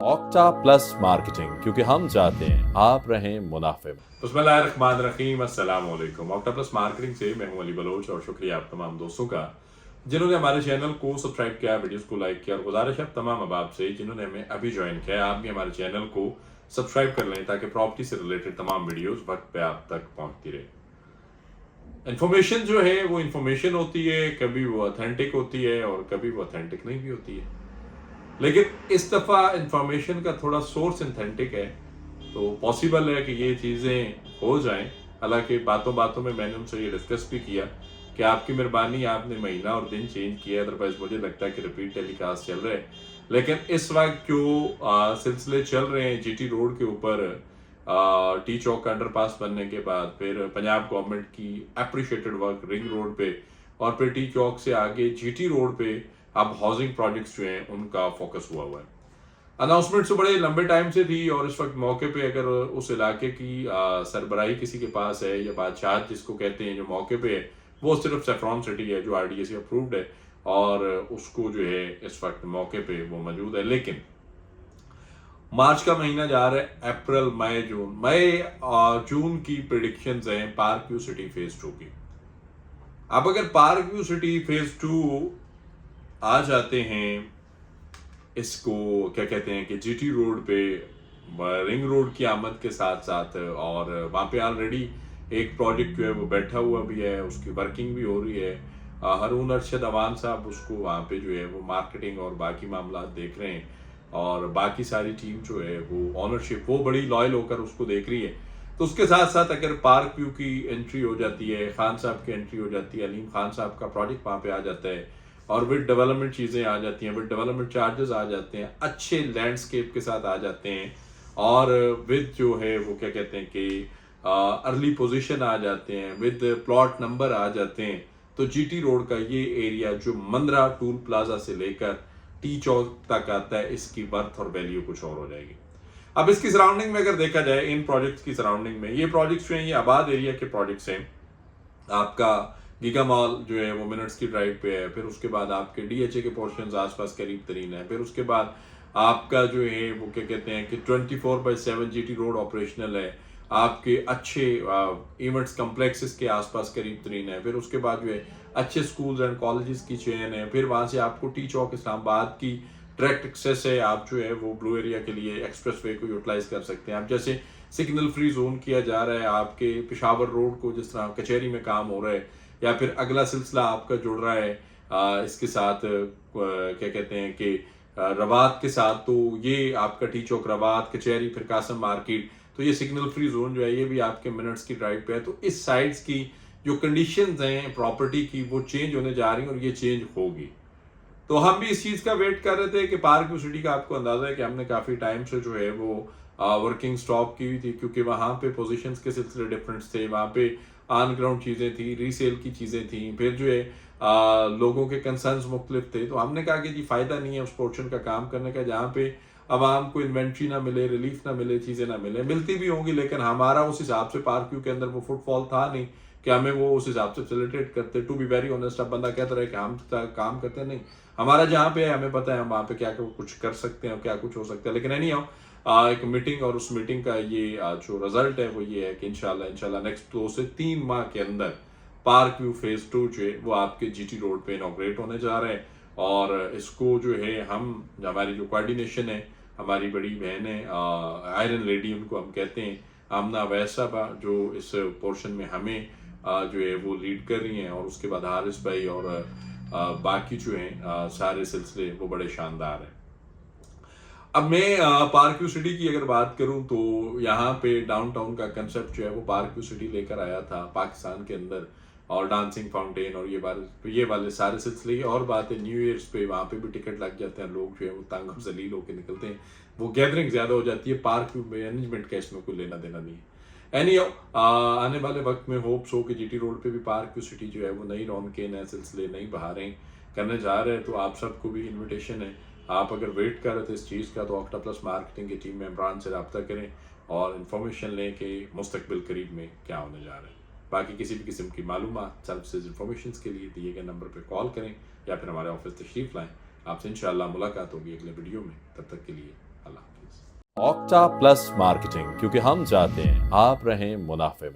Octa plus marketing, क्योंकि हम चाहते हैं आप रहें मुनाफे में। बिस्मिल्लाहिर्रहमानिर्रहीम, अस्सलाम वालेकुम। ऑक्टा प्लस मार्केटिंग से मैं हूं अली बलोच और शुक्रिया आप तमाम दोस्तों का जिन्होंने हमारे चैनल को सब्सक्राइब किया, वीडियोस को लाइक किया। और गुजारिश है तमाम अहबाब से जिन्होंने हमें अभी ज्वाइन किया है, आप भी हमारे चैनल को सब्सक्राइब कर लें ताकि प्रॉपर्टी से रिलेटेड तमाम वीडियोस वक्त पे आप तक पहुंचती रहे। इन्फॉर्मेशन जो है वो इन्फॉर्मेशन होती है, कभी वो ऑथेंटिक होती है और कभी वो ऑथेंटिक नहीं भी होती है, लेकिन इस दफ़ा इंफॉर्मेशन का थोड़ा सोर्स ऑथेंटिक है, तो पॉसिबल है कि ये चीज़ें हो जाएं। हालांकि बातों बातों में मैंने उनसे ये डिस्कस भी किया कि आपकी मेहरबानी, आपने महीना और दिन चेंज किया, अदरवाइज मुझे लगता है कि रिपीट टेलीकास्ट चल रहे हैं। लेकिन इस वक्त जो सिलसिले चल रहे हैं जीटी रोड के ऊपर, टी चौक का अंडरपास बनने के बाद फिर पंजाब गवर्नमेंट की अप्रिशिएटेड वर्क रिंग रोड पे, और फिर टी चौक से आगे जीटी रोड पे अब हाउसिंग प्रोजेक्ट्स जो हैं उनका फोकस हुआ है। अनाउंसमेंट तो बड़े लंबे टाइम से थी, और इस वक्त मौके पे अगर उस इलाके की सरबराही किसी के पास है या बादशाह जिसको कहते हैं जो मौके पे है, वो सिर्फ सेफ्रॉन सिटी है जो आरडीएसी अप्रूव्ड है, और उसको जो है इस वक्त मौके पे वो मौजूद है। लेकिन मार्च का महीना जा रहा है, अप्रैल मई जून की प्रिडिक्शंस हैं पार्क व्यू सिटी फेज 2 की। अब अगर पार्क व्यू सिटी फेज 2 आ जाते हैं, इसको क्या कहते हैं कि जीटी रोड पे रिंग रोड की आमद के साथ साथ, और वहाँ पे ऑलरेडी एक प्रोजेक्ट जो है वो बैठा हुआ भी है, उसकी वर्किंग भी हो रही है। हारून अरशद अवान साहब उसको वहाँ पे जो है वो मार्केटिंग और बाकी मामला देख रहे हैं, और बाकी सारी टीम जो है वो ऑनरशिप वो बड़ी लॉयल होकर उसको देख रही है। तो उसके साथ साथ अगर पार्क व्यू की एंट्री हो जाती है, खान साहब की एंट्री हो जाती है, अलीम खान साहब का प्रोजेक्ट वहाँ पे आ जाता है, और विद डेवलपमेंट चीज़ें आ जाती हैं, विद डेवलपमेंट चार्जेस आ जाते हैं, अच्छे लैंडस्केप के साथ आ जाते हैं, और विद जो है वो क्या कहते हैं कि अर्ली पोजीशन आ जाते हैं, विद प्लॉट नंबर आ जाते हैं, तो जीटी रोड का ये एरिया जो मंद्रा टूल प्लाजा से लेकर टी चौक तक आता है, इसकी वर्थ और वैल्यू कुछ और हो जाएगी। अब इसकी सराउंडिंग में अगर देखा जाए, इन प्रोजेक्ट्स की सराउंडिंग में ये प्रोजेक्ट्स जो हैं ये आबाद एरिया के प्रोजेक्ट्स हैं। आपका गीगा मॉल जो है वो मिनट्स की ड्राइव पे है, फिर उसके बाद आपके डीएचए के पोर्शंस आसपास करीब तरीन है, फिर उसके बाद आपका जो है वो क्या कहते हैं कि 24/7 जीटी रोड ऑपरेशनल है, आपके अच्छे इवेंट्स कम्प्लेक्सेस के आसपास करीब तरीन है, फिर उसके बाद जो है अच्छे स्कूल्स एंड कॉलेजेस की चेन है, फिर वहाँ से आपको टी चौक इस्लामाबाद की डायरेक्ट एक्सेस है, आप जो है वो ब्लू एरिया के लिए एक्सप्रेस वे को यूटिलाइज कर सकते हैं। आप जैसे सिग्नल फ्री जोन किया जा रहा है, आपके पेशावर रोड को जिस तरह कचहरी में काम हो रहा है, या फिर अगला सिलसिला आपका जुड़ रहा है इसके साथ क्या कहते हैं कि रवात के साथ, तो ये आपका टी चौक, रवात, कचहरी, फिर कासम मार्केट, तो ये सिग्नल फ्री जोन जो है ये भी आपके मिनट्स की ड्राइव पे है। तो इस साइड्स की जो कंडीशंस हैं प्रॉपर्टी की वो चेंज होने जा रही हैं, और ये चेंज होगी। तो हम भी इस चीज का वेट कर रहे थे कि पार्क व्यू सिटी का आपको अंदाजा है कि हमने काफी टाइम से जो है वो वर्किंग स्टॉप की हुई थी, क्योंकि वहां पे पोजीशंस के सिलसिले डिफरेंट थे, वहां पे ऑन ग्राउंड चीजें थी, रीसेल की चीजें थी, फिर जो है लोगों के कंसर्न्स मुख्तलिफ थे। तो हमने कहा कि जी फायदा नहीं है उस पोर्शन का काम करने का जहाँ पे आवाम को इन्वेंट्री ना मिले, रिलीफ ना मिले, चीजें ना मिले, मिलती भी होंगी, लेकिन हमारा उस हिसाब से पार्क व्यू के अंदर वो फुटफॉल था नहीं कि हमें वो उस हिसाब से फैसिलिटेट करते। टू बी वेरी ऑनेस्ट, अब बंदा कहता रहे कि हम काम करते नहीं, हमारा जहाँ पे है हमें पता है हम वहाँ पे क्या कुछ कर सकते हैं, क्या कुछ हो सकता है। लेकिन एनी हाउ एक मीटिंग, और उस मीटिंग का ये जो रिजल्ट है वो ये है कि इंशाल्लाह नेक्स्ट 2 से 3 माह के अंदर पार्क व्यू फेज 2 जो है वो आपके जीटी रोड पे इनॉग्रेट होने जा रहे हैं। और इसको जो है हम, हमारी जो कोऑर्डिनेशन है, हमारी बड़ी बहन है आयरन लेडी उनको हम कहते हैं, आमना वैसा जो इस पोर्शन में हमें जो है वो लीड कर रही हैं, और उसके बाद हारिस भाई और बाकी जो हैं सारे सिलसिले वो बड़े शानदार हैं। अब मैं पार्क व्यू सिटी की अगर बात करूं तो यहाँ पे डाउनटाउन का कंसेप्ट जो है वो पार्क व्यू सिटी लेकर आया था पाकिस्तान के अंदर, और डांसिंग फाउंटेन और ये वाले सारे सिलसिले। और बात है न्यू ईयर्स पे वहाँ पे भी टिकट लग जाते हैं, लोग जो है वो तंग और जलील होकर निकलते हैं, वो गैदरिंग ज़्यादा हो जाती है, पार्क व्यू मैनेजमेंट का इसमें कोई लेना देना नहीं है। एनी आने वाले वक्त में होप्स हो कि जीटी रोड पे भी पार्क व्यू सिटी जो है वो नई रौनकें, नए सिलसिले, नई बहारें करने जा रहे हैं। तो आप सबको भी इन्विटेशन है, आप अगर वेट कर रहे थे इस चीज़ का तो ऑक्टा प्लस मार्केटिंग की टीम मेंबरान से रब्ता करें और इन्फॉर्मेशन लें कि मुस्तकबिल करीब में क्या होने जा रहा है। बाकी किसी भी किस्म की मालूमात, सर्विसेज, इन्फॉर्मेशन के लिए दिए गए नंबर पर कॉल करें या फिर हमारे ऑफिस तशरीफ़ लाएँ। आपसे इंशाअल्लाह मुलाकात होगी अगले वीडियो में। तब तक के लिए अल्लाह। ऑक्टा प्लस मार्केटिंग, क्योंकि हम चाहते हैं आप रहें मुनाफे में।